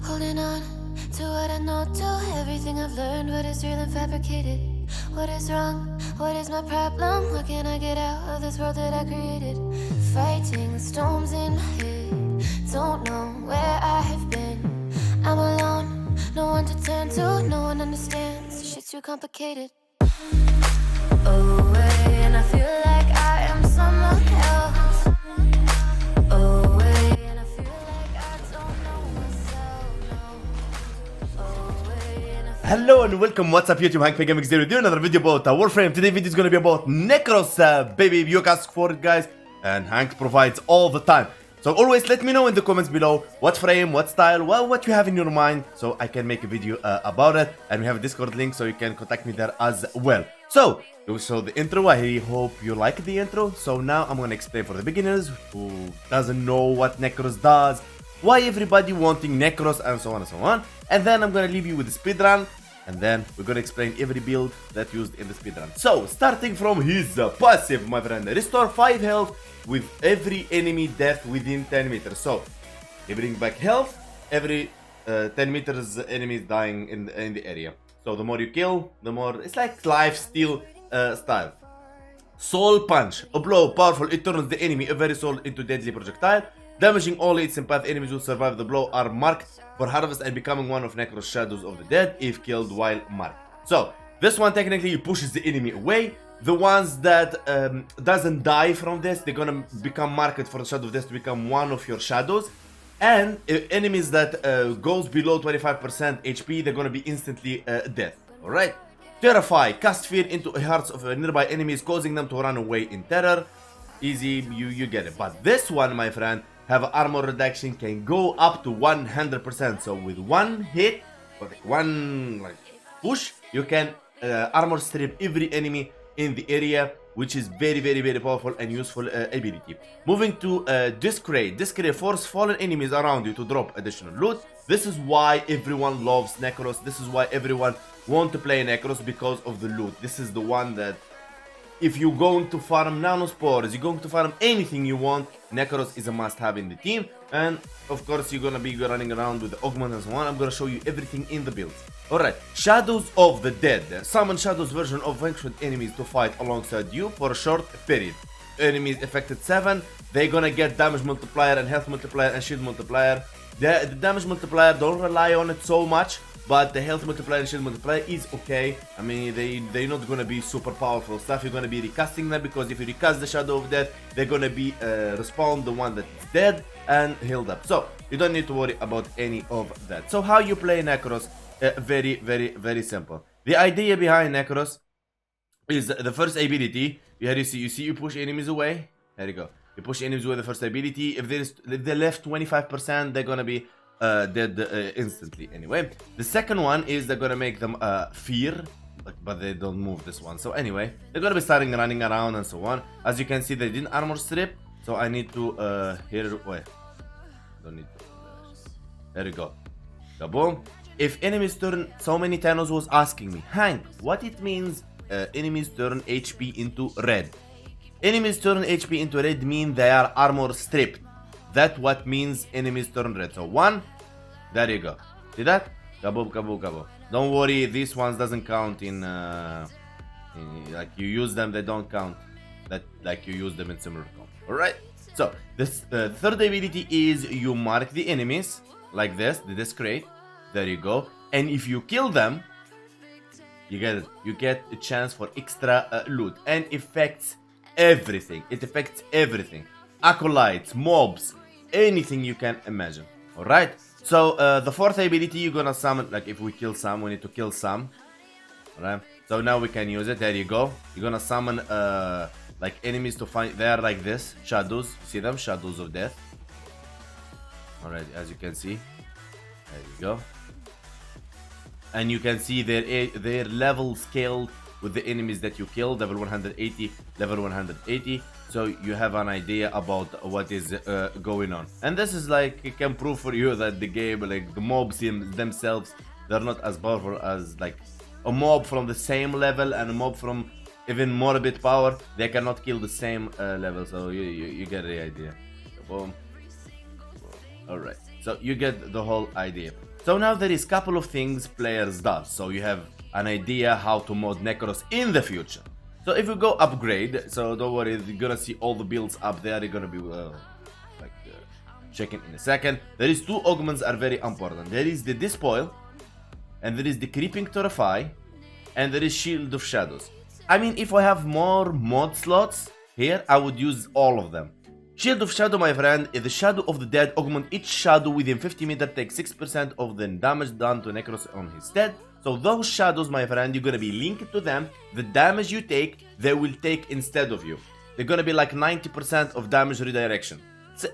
Holding on to what I know, to everything I've learned. What is real and fabricated? What is wrong? What is my problem? How can I get out of this world that I created? Fighting the storms in my head. Don't know where I have been. I'm alone, no one to turn to. No one understands, shit's too complicated. Away, and I feel like I am someone else. Away, and I feel like I don't know myself. No. Away, and I feel Hello and welcome, what's up YouTube, Hank Gaming here. We're doing another video about Warframe. Today's video is going to be about Nekros, baby. You ask for it, guys, and Hank provides all the time. So always let me know in the comments below what frame, what style, well, what you have in your mind, so I can make a video about it. And we have a Discord link, so you can contact me there as well. So the intro, I hope you like the intro. So now I'm going to explain for the beginners who doesn't know what Nekros does, why everybody wanting Nekros, and so on and so on. And then I'm going to leave you with the speedrun, and then we're going to explain every build that used in the speedrun. So starting from his passive, my friend, restore 5 health with every enemy death within 10 meters. So he brings back health every 10 meters enemies dying in the area. So the more you kill, the more it's like life steal style. Soul punch, a blow powerful, it turns the enemy a very soul into deadly projectile, damaging all its sympath. Enemies who survive the blow are marked for harvest and becoming one of Nekros' shadows of the dead if killed while marked. So this one technically pushes the enemy away. The ones that doesn't die from this, they're gonna become marked for the shadow of death to become one of your shadows. And enemies that goes below 25% HP, they're gonna be instantly dead. Alright? Terrify, cast fear into the hearts of nearby enemies, causing them to run away in terror. Easy, you get it. But this one, my friend, have armor reduction, can go up to 100%. So with one hit, or one push, you can armor strip every enemy in the area, which is very powerful and useful ability. Moving to Discrate. Discrate force fallen enemies around you to drop additional loot. This is why everyone loves Nekros. This is why everyone want to play Nekros, because of the loot. This is the one that if you're going to farm nanospores, you're going to farm anything you want, Nekros is a must-have in the team. And of course you're gonna be running around with the augment and so on. I'm gonna show you everything in the builds. Alright, Shadows of the Dead. Summon Shadows version of vanquished enemies to fight alongside you for a short period. Enemies affected 7, they're gonna get damage multiplier and health multiplier and shield multiplier. The damage multiplier, don't rely on it so much, but the health multiplier and shield multiplier is okay. I mean, they're not gonna be super powerful stuff. You're gonna be recasting them, because if you recast the Shadow of Death, they're gonna be respawn the one that's dead and healed up. So you don't need to worry about any of that. So how you play Nekros? Very simple. The idea behind Nekros is the first ability. Here you see you push enemies away. There you go. You push enemies away the first ability. If they left 25%, they're gonna be dead instantly. Anyway, the second one is they're gonna make them fear, but they don't move this one. So anyway, they're gonna be starting running around and so on. As you can see, they didn't armor strip, so I need to here. Wait, don't need to. There you go. Kaboom. If enemies turn, so many tennos was asking me, Hank, what it means enemies turn HP into red? Enemies turn HP into red mean they are armor stripped. That's what means enemies turn red. So one, there you go. See that? Kaboom, kaboom, kaboom. Don't worry, these ones doesn't count in like you use them, they don't count that like you use them in similar comp. Alright? So this third ability is you mark the enemies like this, the Discrate. There you go. And if you kill them, you get a chance for extra loot, and affects everything. It affects everything. Acolytes, mobs, anything you can imagine. Alright? So the fourth ability, you're gonna summon, like if we kill some, we need to kill some. Alright? So now we can use it. There you go. You're gonna summon like enemies to find. They are like this. Shadows. See them? Shadows of Death. Alright, as you can see. There you go. And you can see their level scaled with the enemies that you kill. Level 180, level 180. So you have an idea about what is going on. And this is like, it can prove for you that the game, like the mobs themselves, they're not as powerful as like a mob from the same level and a mob from even more a bit power. They cannot kill the same level. So you get the idea. Boom. Alright. So you get the whole idea. So now there is couple of things players does. So you have an idea how to mod Nekros in the future. So if you go upgrade, so don't worry, you're gonna see all the builds up there. You're gonna be checking in a second. There is two augments are very important. There is the Despoil, and there is the Creeping Terrify, and there is Shield of Shadows. I mean, if I have more mod slots here, I would use all of them. Shield of Shadow, my friend, is the Shadow of the Dead augment. Each shadow within 50 meters takes 6% of the damage done to Nekros on his dead. So those shadows, my friend, you're gonna be linked to them. The damage you take, they will take instead of you. They're gonna be like 90% of damage redirection.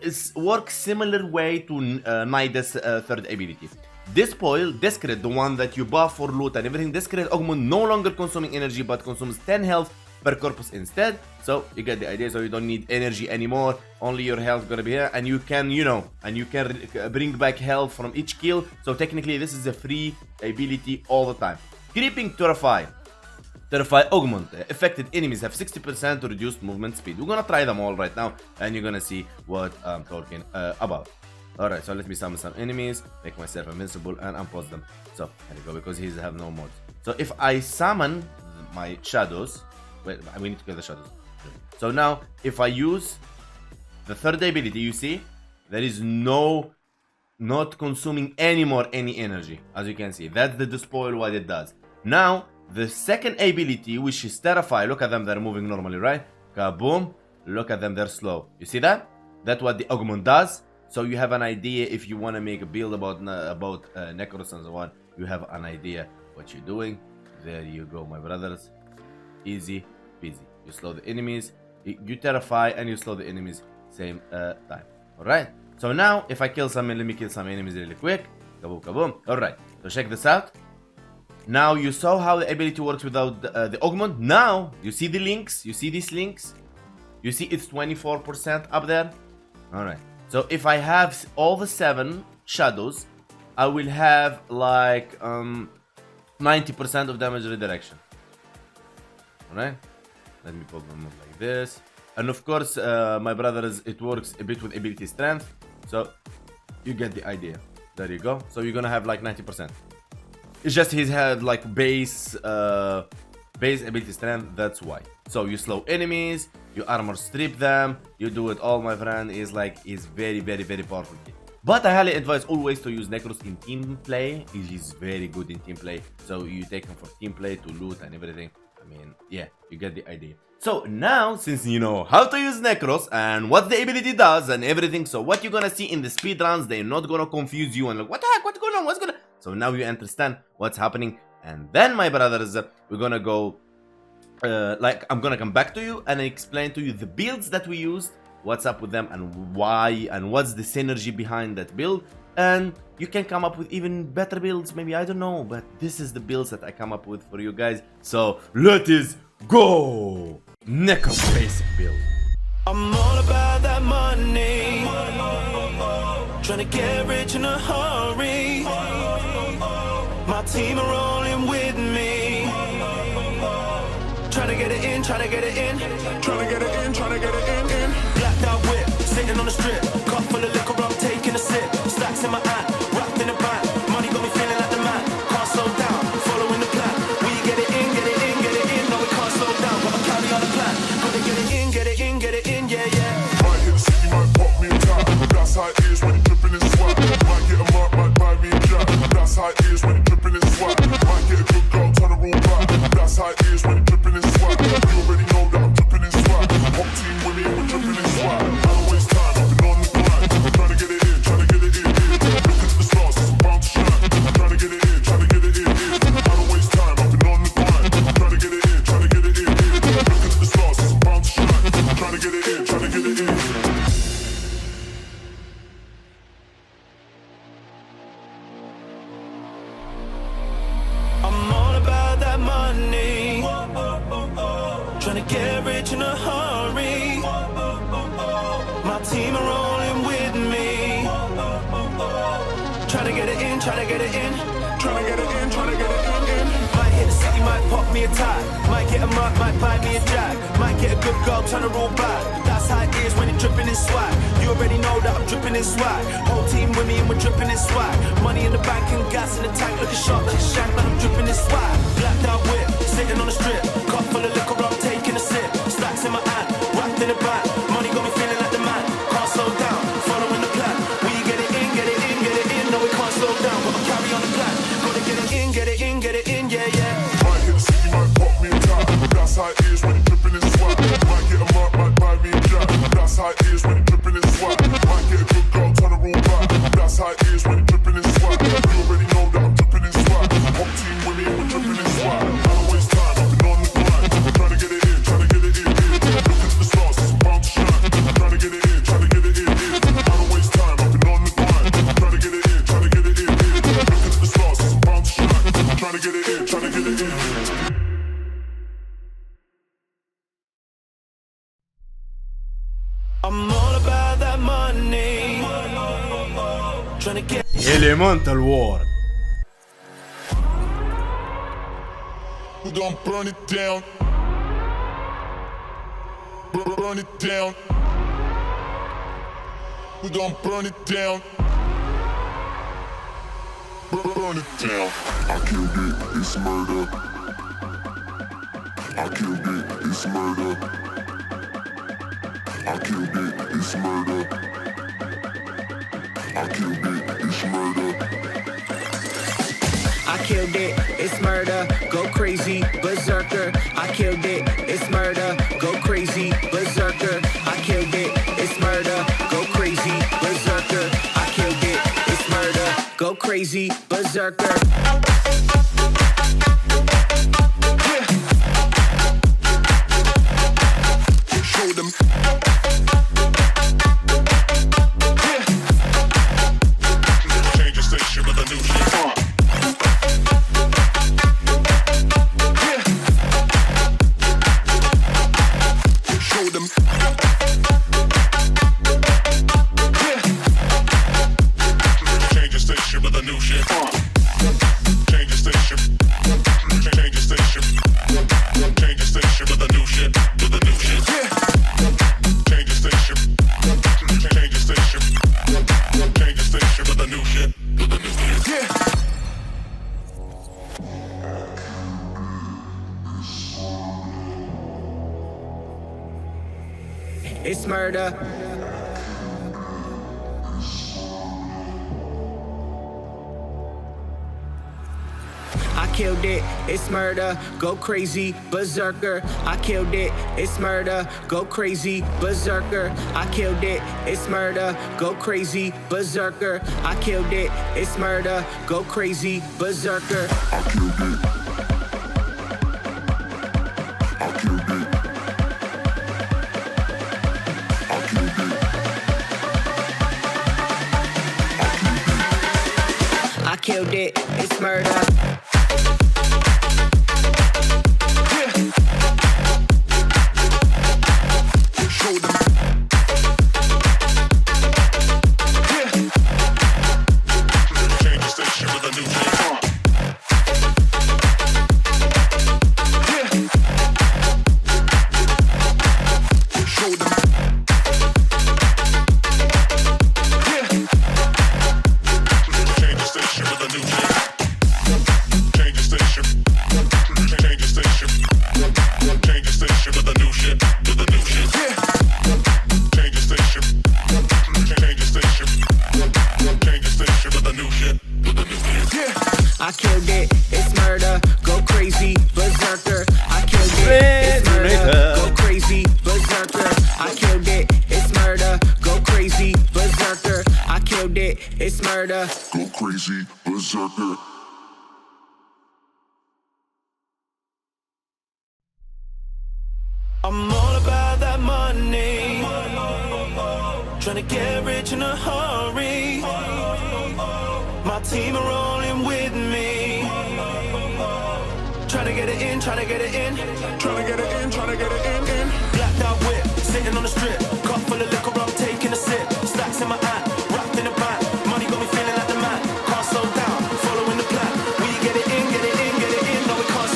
It works similar way to HADES third ability. Despoil, Discret, the one that you buff for loot and everything. Discret augment no longer consuming energy but consumes 10 health per corpus instead. So you get the idea. So you don't need energy anymore. Only your health gonna be here, and you can, and you can bring back health from each kill. So technically, this is a free ability all the time. Creeping Terrify. Terrify augment. Affected enemies have 60% reduced movement speed. We're gonna try them all right now, and you're gonna see what I'm talking about. Alright, so let me summon some enemies, make myself invincible, and unpause them. So, here we go, because he have no mods. So if I summon my shadows, wait, we need to kill the shadows. So now, if I use the third ability, you see, there is not consuming any energy, as you can see. That's the Despoil, what it does. Now, the second ability, which is Terrify, look at them, they're moving normally, right? Kaboom, look at them, they're slow. You see that? That's what the augment does. So you have an idea if you want to make a build about Nekros and so on. You have an idea what you're doing. There you go, my brothers. Easy peasy. You slow the enemies, you Terrify, and you slow the enemies same time. Alright? So now, if I kill some, let me kill some enemies really quick. Kaboom, kaboom. Alright, so check this out. Now you saw how the ability works without the augment. Now you see the links. You see these links. You see it's 24% up there. All right. So if I have all the 7 shadows, I will have like 90% of damage redirection. All right. Let me put them like this. And of course, my brothers, it works a bit with ability strength. So you get the idea. There you go. So you're gonna have like 90%. It's just he's had like base ability strength, that's why. So you slow enemies, you armor strip them, you do it all, my friend. Is very powerful. But I highly advise always to use Nekros in team play. He's very good in team play. So you take him for team play to loot and everything. I mean, yeah, you get the idea. So now, since you know how to use Nekros and what the ability does and everything, so what you're gonna see in the speedruns, they're not gonna confuse you and like, what the heck, what's going on, what's gonna... So now you understand what's happening, and then, my brothers, we're gonna go, I'm gonna come back to you and explain to you the builds that we used, what's up with them, and why, and what's the synergy behind that build, and you can come up with even better builds, maybe, I don't know, but this is the builds that I come up with for you guys. So let us go! Nekros basic build. I'm all about that money, trying to get rich in a hurry. My team are rolling with me, trying to get it in, trying to get it in, trying to get it in, trying to get it in. Blacked out whip, sitting on the strip, cup full of liquor, I'm taking a sip. Stacks in my hand, wrapped in a bag. Money got me feeling like the man. Can't slow down, following the plan. We get it in, get it in, get it in. No, we can't slow down, gotta carry on the plan. Gotta get it in, get it in, get it in, yeah, yeah. Might hit the city, might pop me a tap. That's how it is when you're dripping in swag. Might get a mark, might buy me a jack. That's how it is when you're dripping in swag. Might get a good girl, turn her all back. That's how it is when you're dripping in swag. You already know that I'm dripping in swag. Hot team with me, we're dripping in swag. I don't waste time, I've been on the grind. Trying to get it in, trying to get it in. Look at the stars, I'm bound to shine. Trying to get it in, trying to get it in. I don't waste time, I've been on the grind. Trying to get it in, trying to get it in. Look at the stars, I'm bound to shine. Trying to get it in, trying to get it in. I'm all about that money, trying to get rich in a hurry. My team are rolling with me, trying to get it in, trying to get it in, trying to get it in, trying to get it in. Might Might hit the city, might pop me a tag. Might get a mark, might buy me a jag. Might get a good girl, turn her all back. That's how it is when you're dripping in swag. You already know that I'm dripping in swag. Whole team with me and we're dripping in swag. Money in the bank and gas in the tank. Looking sharp like a shank, like I'm dripping in swag. Blacked out whip, sitting on the strip. Cup full of liquor, I'm taking a sip. Stacks in my hand, wrapped in a bag. Money got me feeling like the man. Can't slow down, following the plan. We get it in, get it in, get it in. No, we can't slow down, but I'll carry on the plan. Gotta get it in, get it in, get it in, yeah, yeah. Might hit the city, might pop me a tag. That's how it is when you're dripping in swag. Might get a mark, might buy me a jack. That's how it is when you're dripping in swag. Might get a good girl, turn her all back. That's how it is when you're dripping in swag. You already know that I'm dripping in swag. Whole team with me and we're dripping in swag. I don't waste time, I've been on the grind. Trying to get it in, trying to get it in. Looking at the stars, it's bound to shine. Trying to get it in, trying to get it in. I don't waste time, I've been on the grind. Trying to get it in, trying to get it in. Looking at the stars, it's bound to shine. Trying to get it in, trying to get it in. I'm all about that money. Trying to get Elemental War. We gon' burn it down. Burn it down. We gon' burn it down. Burn it down. I killed it, it's murder. I killed it, it's murder. I killed it, it's murder. I killed it, it's murder. I killed it, it's murder, go crazy, berserker. I killed it, it's murder, go crazy, berserker. I killed it, it's murder, go crazy, berserker. I killed it, it's murder, go crazy, berserker. Show them. Change the station with a new shit. Show them. Change the station with a new shit. Change the station. Change the station. Change the station with a new shit. With a new shit. Change the station. Change the station. Change the station with a new shit. With a new shit. It's murder. I killed it, it's murder, go crazy, berserker. I killed it, it's murder, go crazy, berserker. I killed it, it's murder, go crazy, berserker. I killed it, it's murder, go crazy, berserker. I killed it. I killed it. I killed it. I killed it, it's murder. Show them. Change the station with a new shit. Show them. Change the station with a new shit. Change the station. Change the station. Change the station with a new shit. With a new shit. Change the station. Change the station. Change the station with a new shit. With a new shit. I killed it, it's murder, go crazy, berserker. I killed it, it's murder, go crazy, berserker. I killed it, it's murder, go crazy, berserker. I killed it, it's murder. Go crazy, berserker. I'm all about that money. Trying to get rich in a hurry. My team are rolling with me. Trying to get it in, trying to get it in. Trying to get it in, trying to get it in. Blacked out whip, sitting on the strip. Cup full of liquor, I'm taking a sip. Stacks in my hand, wrapped in a bag. Money got me feeling like the man. Can't slow down, following the plan. We get it in, get it in, get it in. No, we can't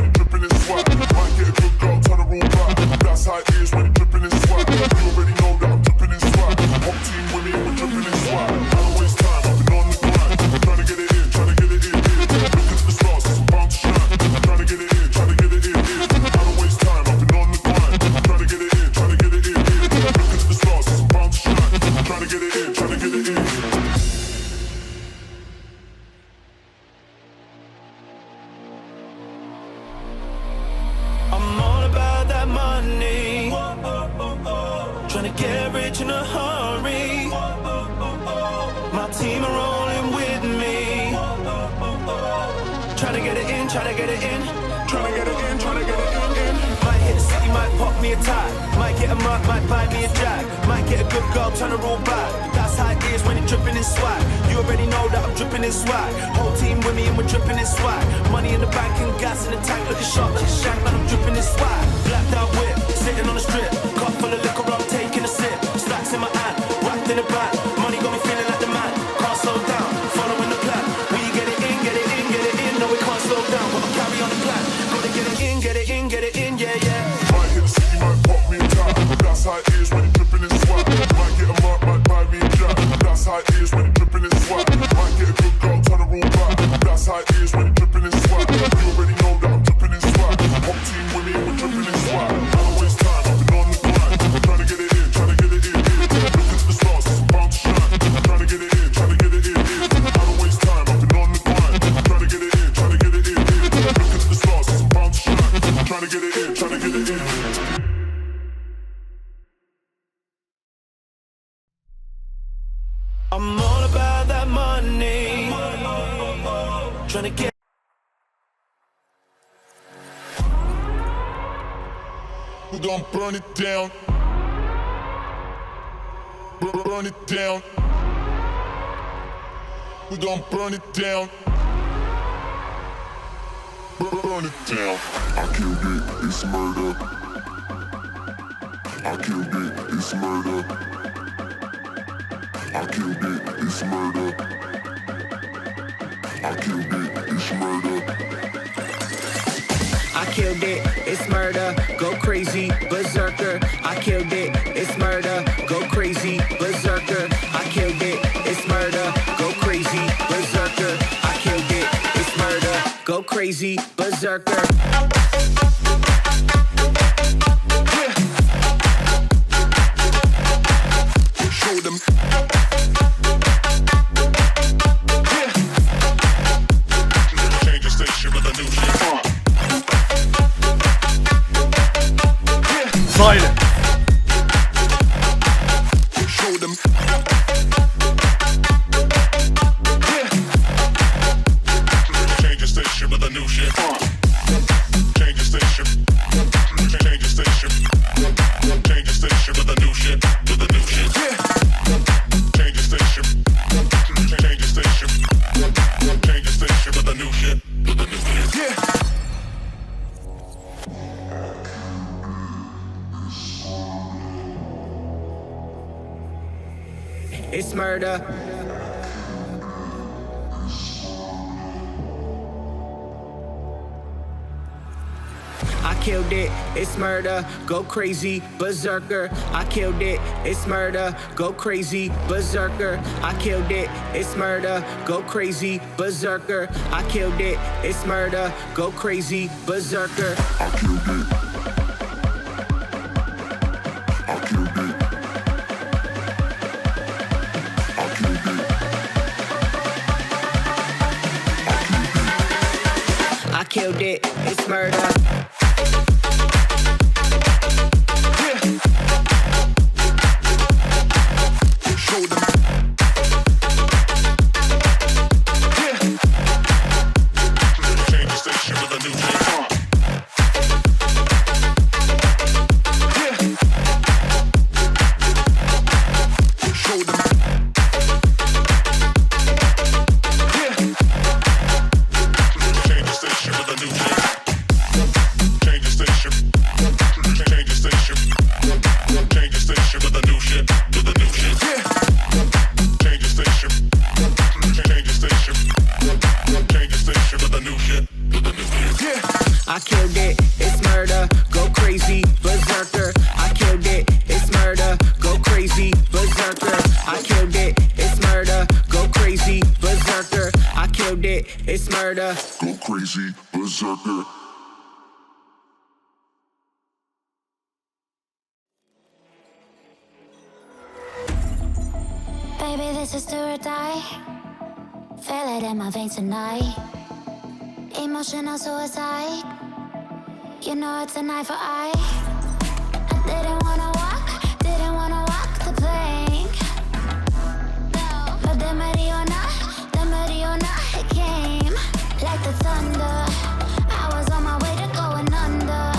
when it dripping in swag. Might get a good girl, turn her all back. That's how it is when it dripping in swag. You already know that I'm dripping in swag. Hot team with me, we're dripping in swag. I don't waste time, I've been on the grind. Trying to get it in, trying to get it in. Look at the stars, I'm bound to shine. Trying to get it in, trying to get it in. I don't waste time, I've been on the grind. Trying to get it in, trying to get it in. Look at the stars, I'm bound to shine. Trying to get it in, trying to get it in. I'm all about that money. Trying to get rich in a hurry. My team are rolling with me. Trying to get it in, trying to get it in. Trying to get it in, trying to get it in. Might hit the city, might pop me a tag. Might get a mark, might buy me a jag. Might get a good girl, turn her all back. That's how it is when it's dripping in swag. You already know that I'm dripping in swag. Whole team with me and we're dripping in swag. Money in the bank and gas in the tank. Looking sharp like a shank, man, I'm dripping in swag. Blacked out whip, sitting on the strip. Cup full of liquor, I'm taking a sip. Stacks in my hand, wrapped in a bag. Money got me feeling like the man. Can't slow down, following the plan. We get it in, get it in, get it in. No, we can't slow down, but I'll carry on the plan. Gotta get it in, get it in, get it in, yeah, yeah. Might hit the city, might pop me a tag. That's how it is when it dripping in swag. Might get a mark, might buy me a jack. That's how it is when it dripping in swag. Might get a good girl, turn her all back. That's how it is when it dripping in swag. You already know that I'm dripping in swag. Hot team with me, we're dripping in swag. I don't waste time, I've been on the grind. Trying to get it in, trying to get it in. Look at the stars, I'm bound to shine. Trying to get it in, trying to get it in. I don't waste time, I've been on the grind. Trying to get it in, trying to get it in. Look at the stars, I'm bound to shine. Trying to get it in, trying to get it in. I'm all about that money. Trying to get. We gon' burn it down. Burn it down. We gon' burn it down. Burn it down. I killed it, it's murder. I killed it, it's murder. I killed it, it's murder. I killed it, it's murder. I killed it, it's murder, go crazy, berserker. I killed it, it's murder, go crazy, berserker. I killed it, it's murder, go crazy, berserker. I killed it, it's murder, go crazy, berserker. Show them. Change the station with a new shit. Silent. Show them. Change the station with a new shit. Change the station. Change the station. Change the station with a new shit. With a new shit. Change the station. Change the station. Change the station with a new shit. With a new shit. Yeah. It's murder. I killed it, it's murder, go crazy, berserker. I killed it, it's murder, go crazy, berserker. I killed it, it's murder, go crazy, berserker. I killed it, it's murder, go crazy, berserker. I killed it. I killed it. I killed it. I killed it, it's murder. Show them. Change the station with a new shit. Show them. Change the station with a new shit. Change the station. Change the station. Change the station with a new shit. With a new shit. killed it, it's murder, go crazy, berserker. I killed it, it's murder, go crazy, berserker. I killed it, it's murder, go crazy, berserker. I killed it, it's murder. Go crazy, berserker. Baby, this is do or die. Feel it in my veins tonight. Emotional suicide. You know it's an eye for eye. I didn't wanna walk the plank. No. But the Mariona, it came like the thunder. I was on my way to going under.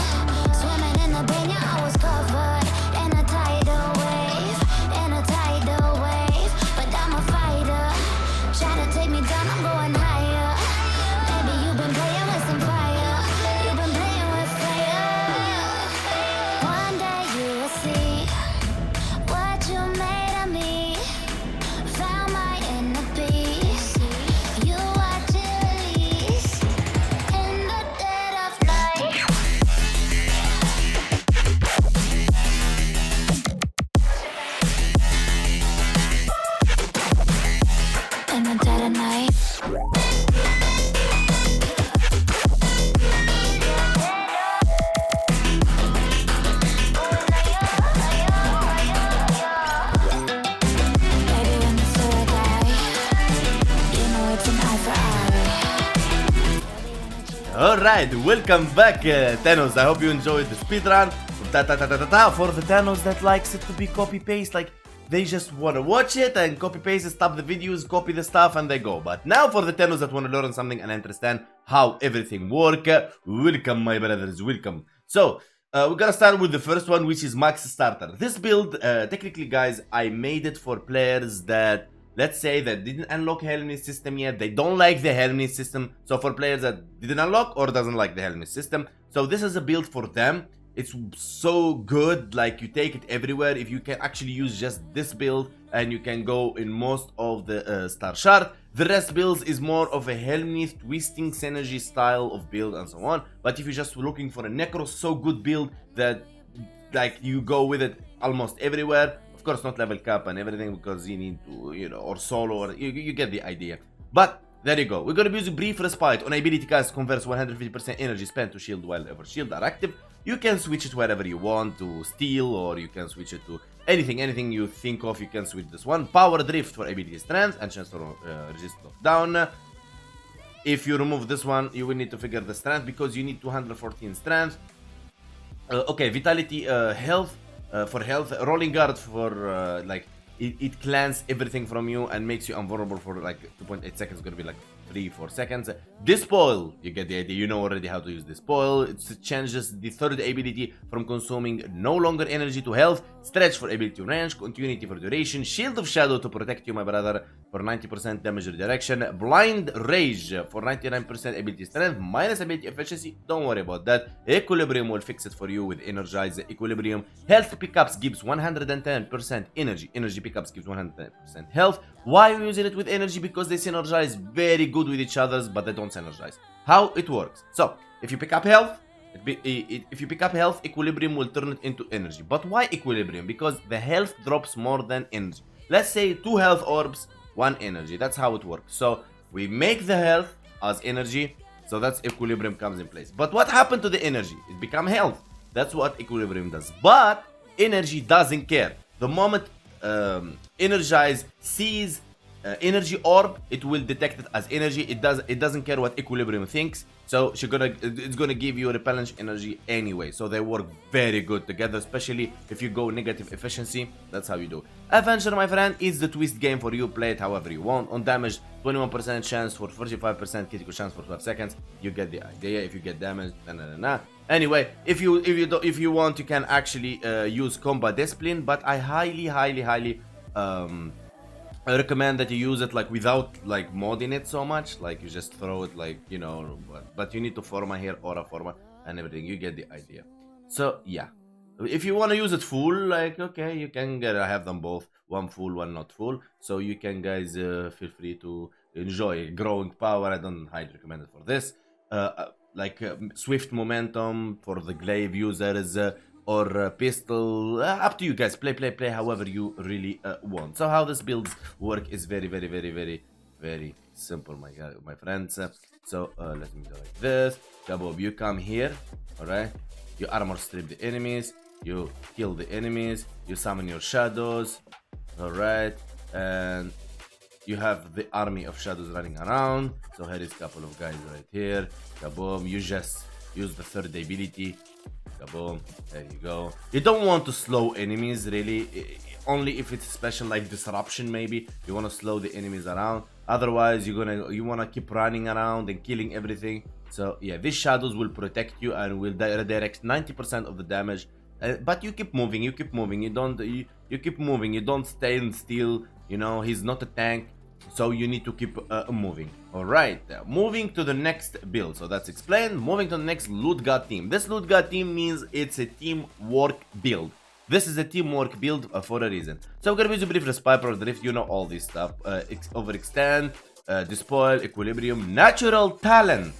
Swimming in the bay, yeah, I was covered in a tidal wave, But I'm a fighter. Try to take me down, I'm going higher. Baby, you've been playing with some fire. You've been playing with fire. One day you will see what you made of me. Found my inner peace. You watch it release in the dead of night. In the dead of night. Baby, when the sword die, you know it's an eye for eye. Alright, welcome back, Tennos. I hope you enjoyed the speedrun. For the Tennos that likes it to be copy-paste, like they just want to watch it and copy-paste, stop the videos, copy the stuff, and they go. But now for the Tennos that want to learn something and understand how everything works, welcome, my brothers, welcome. So, we're gonna start with the first one, which is Max Starter. This build, technically, guys, I made it for players that, let's say, that didn't unlock Helmness system yet. They don't like the Helmness system. So for players that didn't unlock or doesn't like the Helmness system, so this is a build for them. It's so good, like you take it everywhere. If you can actually use just this build and you can go in most of the star shard. The rest builds is more of a Helmness twisting synergy style of build and so on. But if you're just looking for a Nekros so good build that like you go with it almost everywhere, of course not level cap and everything because you need to, you know, or solo, or you get the idea. But there you go. We're gonna be using brief respite on ability cast, converts 150% energy spent to shield while ever shield are active. You can switch it wherever you want to steal, or you can switch it to anything you think of. You can switch this one. Power drift for ability strength and chance to resist knockdown. If you remove this one, you will need to figure the strength because you need 214 strength. Okay, vitality, health for health, rolling guard for like it cleans everything from you and makes you invulnerable for like 2.8 seconds. Gonna be like 3-4 seconds. Despoil, you get the idea. You know already how to use Despoil. It changes the third ability from consuming no longer energy to health, stretch for ability range, continuity for duration, shield of shadow to protect you, my brother, for 90% damage redirection, blind rage for 99% ability strength, minus ability efficiency. Don't worry about that. Equilibrium will fix it for you with energize equilibrium. Health pickups gives 110% energy. Energy pickups gives 110% health. Why are we using it with energy? Because they synergize very good with each other, but they don't synergize. How it works? So if you pick up health, equilibrium will turn it into energy. But why equilibrium? Because the health drops more than energy. Let's say 2 health orbs, 1 energy. That's how it works. So we make the health as energy, so that's equilibrium comes in place. But what happened to the energy? It become health. That's what equilibrium does. But energy doesn't care. The moment energize sees energy orb, it will detect it as energy. It doesn't care what equilibrium thinks. So it's gonna give you repellent energy anyway. So they work very good together, especially if you go negative efficiency. That's how you do. Avenger, my friend, is the twist game for you. Play it however you want. On damage, 21% chance for 45% critical chance for 12 seconds. You get the idea. If you get damaged, Anyway, if you want, you can actually use combat discipline, but I highly I recommend that you use it like without like modding it so much. Like you just throw it like, you know, but you need to forma here, aura forma and everything. You get the idea. So yeah, if you want to use it full, like, okay, you can have them both, one full, one not full. So you can, guys, feel free to enjoy growing power. I don't highly recommend it for this. like swift momentum for the glaive users, or pistol. Up to you guys. Play however you really want. So how this builds work is very simple, my friends. So let me go like this. Kabob, you come here, all right? You armor strip the enemies. You kill the enemies. You summon your shadows, all right? And you have the army of shadows running around. So here is a couple of guys right here. Kaboom, you just use the third ability. Kaboom, there you go. You don't want to slow enemies really, only if it's special like disruption maybe. You want to slow the enemies around. Otherwise you want to keep running around and killing everything. So yeah, these shadows will protect you and will redirect 90% of the damage. But you keep moving, you keep moving. You keep moving. You don't stay still. You know, he's not a tank. So you need to keep moving. Alright, moving to the next build. So that's explained. Moving to the next loot god team. This loot god team means it's a teamwork build. This is a teamwork build for a reason. So we're gonna use a brief respite or drift. You know all this stuff. Overextend, despoil, equilibrium, natural talent.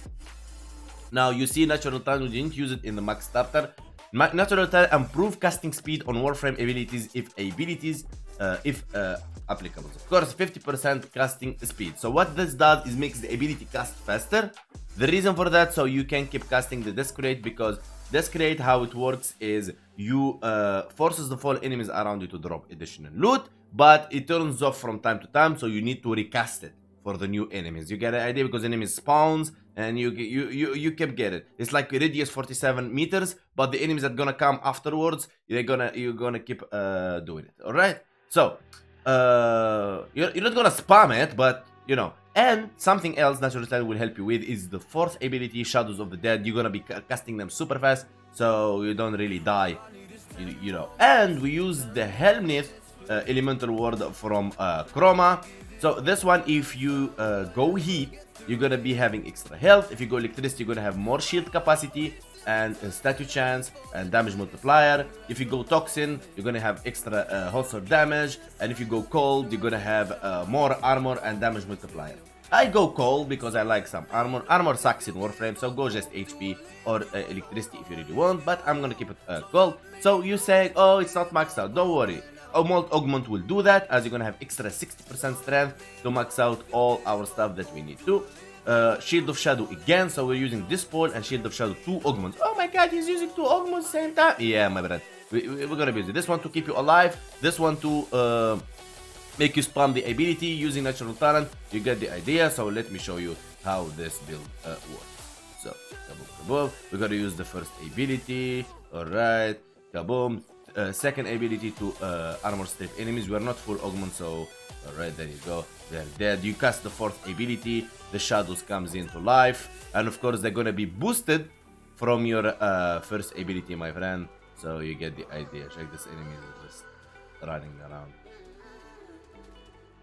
Now you see natural talent, we didn't use it in the max starter. Natural talent improve casting speed on Warframe abilities if applicable. Of course, 50% casting speed. So what this does is makes the ability cast faster. The reason for that, so you can keep casting the Desecrate, because Desecrate, how it works is you forces the fall enemies around you to drop additional loot, but it turns off from time to time, so you need to recast it for the new enemies. You get an idea, because enemies spawns and you keep get it. It's like radius 47 meters, but the enemies that gonna come afterwards, you're gonna keep doing it. All right. So you're not gonna spam it, but you know. And something else Natural Talent will help you with is the fourth ability, Shadows of the Dead. You're gonna be casting them super fast, so you don't really die. You know. And we use the Helmnith elemental ward from Chroma. So this one, if you go heat, you're gonna be having extra health. If you go electricity, you're gonna have more shield capacity and statue chance and damage multiplier. If you go toxin, you're gonna have extra holster damage. And if you go cold, you're gonna have more armor and damage multiplier. I go cold because I like some armor. Armor sucks in Warframe, so go just HP or electricity if you really want, but I'm gonna keep it cold. So you say, oh, it's not maxed out, don't worry. Augment will do that, as you're gonna have extra 60% strength to max out all our stuff that we need to. Shield of Shadow again, so we're using this pole and Shield of Shadow 2 augments. Oh my god, he's using 2 augments same time. Yeah, my brother. We're gonna be using this one to keep you alive, this one to make you spam the ability using natural talent. You get the idea, so let me show you how this build works. So, kaboom, kaboom. We're gonna use the first ability. Alright, kaboom. Second ability to armor strip enemies. We are not full augment, so alright, there you go. They're dead. You cast the fourth ability, the shadows comes into life, and of course they're gonna be boosted from your first ability, my friend. So you get the idea. Check, this enemy is just running around.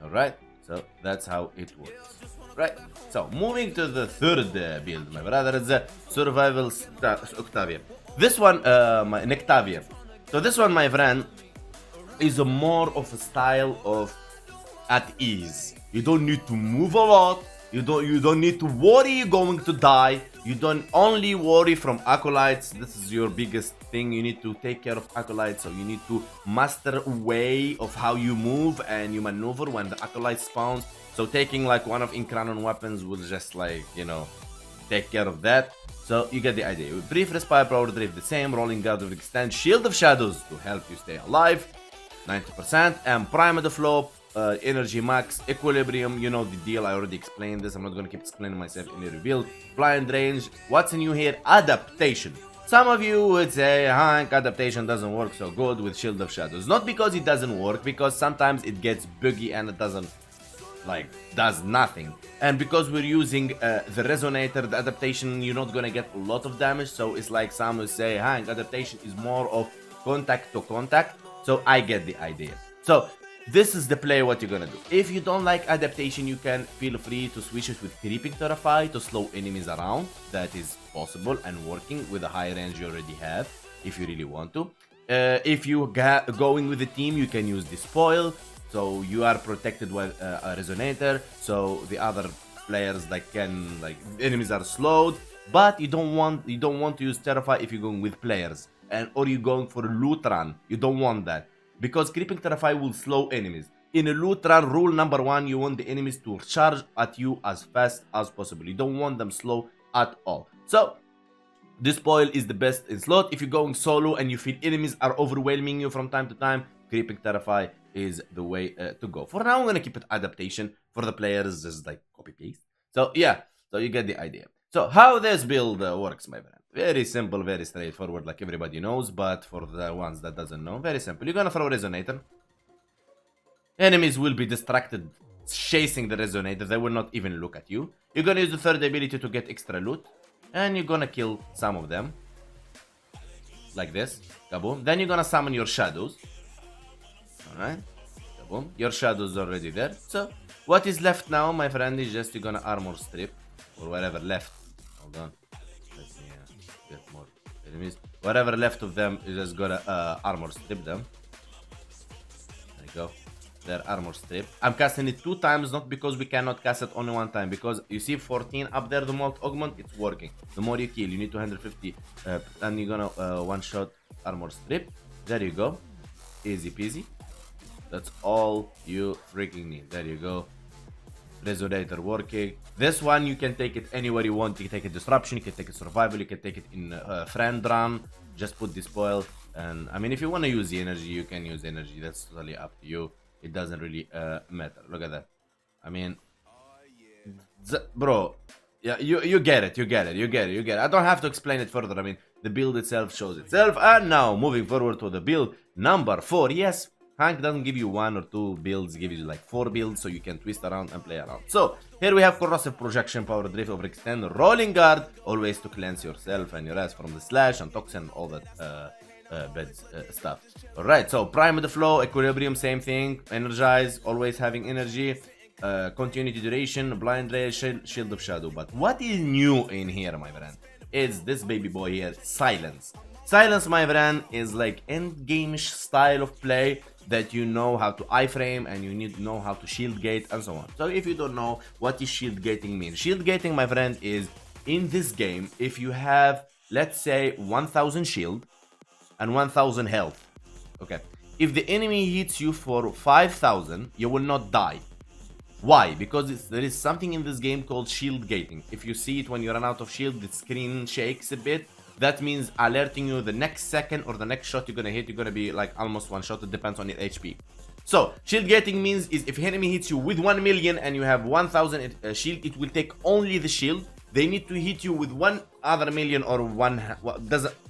Alright, so that's how it works. Right, so moving to the third build, my brother, is the Survival Octavia. This one, my Nectavia. So this one, my friend, is a more of a style of at ease. You don't need to move a lot. You don't need to worry you're going to die. You don't only worry from acolytes. This is your biggest thing. You need to take care of acolytes. So you need to master a way of how you move and you maneuver when the acolyte spawns. So taking like one of Incranon weapons will just like, you know, take care of that. So you get the idea. Brief Respire, Power Drift the same. Rolling Guard of Extend, Shield of Shadows to help you stay alive, 90%. And Prime of the Flow, Energy Max, Equilibrium, you know the deal. I already explained this. I'm not gonna keep explaining myself in the reveal. Blind Range, what's new here? Adaptation. Some of you would say, Hank, adaptation doesn't work so good with Shield of Shadows. Not because it doesn't work, because sometimes it gets buggy and it doesn't, like, does nothing. And because we're using the Resonator, the adaptation, you're not gonna get a lot of damage. So it's like some will say, Hank, adaptation is more of contact to contact. So I get the idea. So this is the play what you're gonna do. If you don't like adaptation, you can feel free to switch it with Creeping Terrify to slow enemies around. That is possible and working with the high range you already have, if you really want to. If you going with the team, you can use Despoil, so you are protected with a Resonator, so the other players like can, like, enemies are slowed. but you don't want to use Terrify if you're going with players or you're going for a loot run. You don't want that because creeping Terrify will slow enemies. In a loot run, rule number 1, you want the enemies to charge at you as fast as possible. You don't want them slow at all. So this spoil is the best in slot. If you're going solo and you feel enemies are overwhelming you from time to time, creeping Terrify is the way to go. For now, I'm gonna keep it adaptation. For the players, just like copy paste. So yeah, so you get the idea. So how this build works, my friend? Very simple, very straightforward, like everybody knows. But for the ones that doesn't know, very simple. You're gonna throw a resonator. Enemies will be distracted chasing the resonator. They will not even look at you. You're gonna use the third ability to get extra loot, and you're gonna kill some of them like this. Kaboom. Then you're gonna summon your shadows. Alright. Kaboom. Your shadows already there. So what is left now, my friend, is just you're gonna armor strip or whatever left. Hold on. Let me get more enemies. Whatever left of them, you just gotta armor strip them. There you go. Their armor strip. I'm casting it 2 times, not because we cannot cast it only 1 time, because you see 14 up there, the Molt Augment, it's working. The more you kill, you need 250, and you're gonna one-shot armor strip. There you go. Easy peasy. That's all you freaking need. There you go. Resonator working. This one, you can take it anywhere you want. You can take it disruption, you can take it survival, you can take it in friend run. Just put the spoil. And I mean, if you want to use the energy, you can use energy. That's totally up to you. It doesn't really matter. Look at that. I mean, bro, yeah, you get it. I don't have to explain it further. I mean, the build itself shows itself. And now, moving forward to the build number 4. Yes, Hank doesn't give you 1 or 2 builds, give you like 4 builds, so you can twist around and play around. So, here we have Corrosive Projection, Power Drift, Overextend, Rolling Guard, always to cleanse yourself and your ass from the slash and toxin, all that bad stuff. Alright, so Prime of the Flow, Equilibrium, same thing. Energize, always having energy. Continuity Duration, Blind Ray, Shield of Shadow. But what is new in here, my friend, is this baby boy here, Silence. Silence, my friend, is like end-game-ish style of play that you know how to iframe and you need to know how to shield gate and so on. So if you don't know what is shield gating mean, shield gating, my friend, is in this game, if you have, let's say, 1000 shield and 1000 health, okay, if the enemy hits you for 5000, you will not die. Why? Because there is something in this game called shield gating. If you see it when you run out of shield, the screen shakes a bit. That means alerting you the next second or the next shot you're gonna hit, you're gonna be like almost one shot. It depends on your HP. So shield gating means is if enemy hits you with 1 million and you have 1000 shield, it will take only the shield. They need to hit you with 1 other million or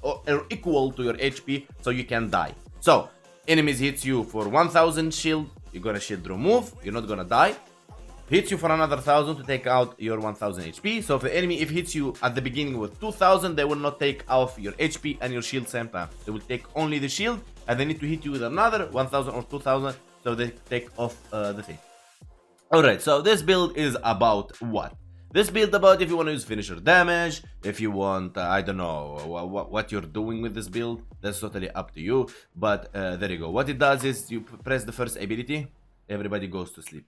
or equal to your HP, so you can die. So enemies hits you for 1000 shield, you're gonna shield remove, you're not gonna die. Hits you for another 1000 to take out your 1000 HP. So if the enemy hits you at the beginning with 2000, they will not take off your HP and your shield same time. They will take only the shield, and they need to hit you with another 1000 or 2000, so they take off the thing. Alright, so this build is about what? This build about if you want to use finisher damage, if you want, I don't know what you're doing with this build, that's totally up to you. But there you go. What it does is you press the first ability, everybody goes to sleep.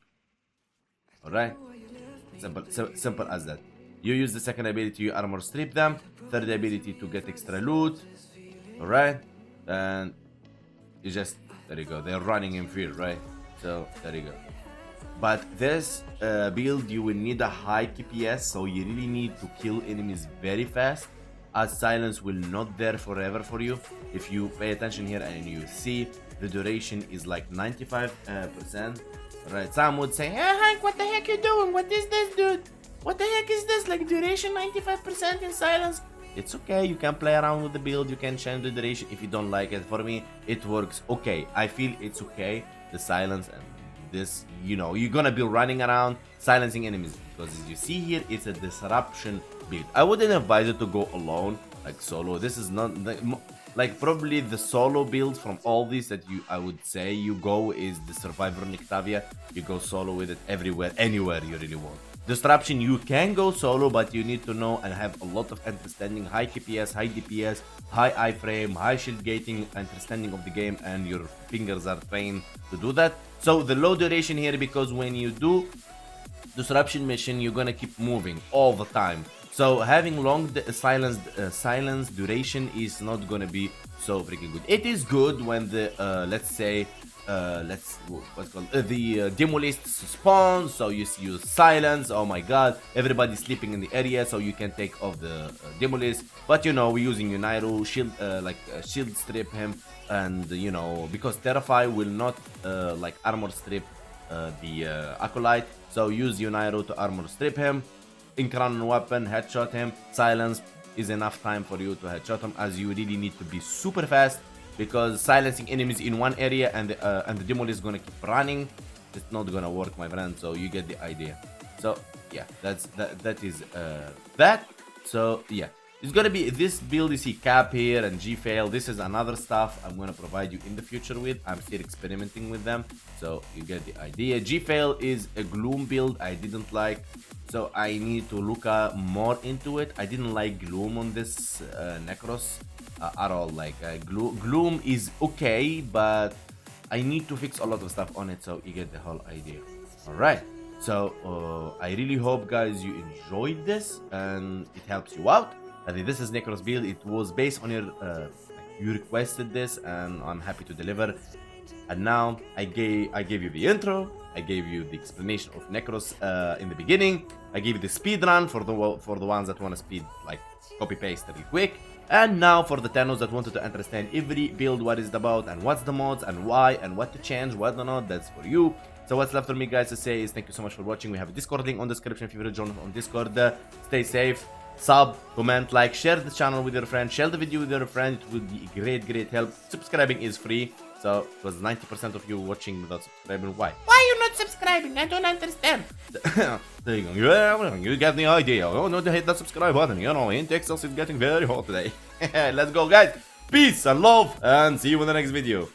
Alright, simple as that. You use the second ability, you armor strip them. Third ability to get extra loot. Alright, and you just, there you go, they're running in field, right? So there you go. But this build, you will need a high KPS, so you really need to kill enemies very fast, as silence will not there forever for you. If you pay attention here and you see the duration is like 95%. Right, some would say, hey Hank, what the heck you doing? What is this, dude? What the heck is this? Like duration 95% in silence? It's okay, you can play around with the build, you can change the duration if you don't like it. For me, it works okay. I feel it's okay, the silence and this, you know, you're gonna be running around silencing enemies. Because as you see here, it's a disruption build. I wouldn't advise it to go alone, like solo. This is not, like probably the solo build from all these that I would say you go is the Survivor Nictavia. You go solo with it everywhere, anywhere you really want. Disruption, you can go solo, but you need to know and have a lot of understanding, high KPS, high DPS, high iframe, high shield gating, understanding of the game, and your fingers are trained to do that. So the low duration here, because when you do disruption mission, you're gonna keep moving all the time. So having long silence duration is not gonna be so freaking good. It is good when the let's say what's called the demolists spawn, so you use silence. Oh my god, everybody's sleeping in the area, so you can take off the demolist. But you know, we're using Uniro shield, shield strip him, and you know, because Terrify will not like armor strip the acolyte, so use Uniro to armor strip him. Incrown weapon, headshot him. Silence is enough time for you to headshot him, as you really need to be super fast, because silencing enemies in one area and the demolist is gonna keep running. It's not gonna work, my friend. So you get the idea. So yeah, that is that. So yeah, it's gonna be this build. You see cap here and G fail. This is another stuff I'm gonna provide you in the future with. I'm still experimenting with them, so you get the idea. G fail is a gloom build I didn't like, so I need to look more into it. I didn't like gloom on this Nekros at all. Like gloom is okay, but I need to fix a lot of stuff on it, so you get the whole idea. All right. So I really hope, guys, you enjoyed this and it helps you out. I think this is Nekros build. It was based on your you requested this, and I'm happy to deliver. And now I gave you the intro. I gave you the explanation of Nekros in the beginning. I gave you the speed run for the ones that want to speed, like copy paste really quick. And now for the tennos that wanted to understand every build, what is it about and what's the mods and why and what to change, what not, that's for you. So what's left for me, guys, to say is thank you so much for watching. We have a Discord link on the description if you want to join us on Discord. Stay safe, sub, comment, like, share the channel with your friends, share the video with your friend. It would be great help. Subscribing is free. So it was 90% of you watching without subscribing. Why? Why are you not subscribing? I don't understand. There you go. Yeah, you get the idea. Oh, no, hit that subscribe button. You know, in Texas it's getting very hot today. Let's go, guys. Peace and love, and see you in the next video.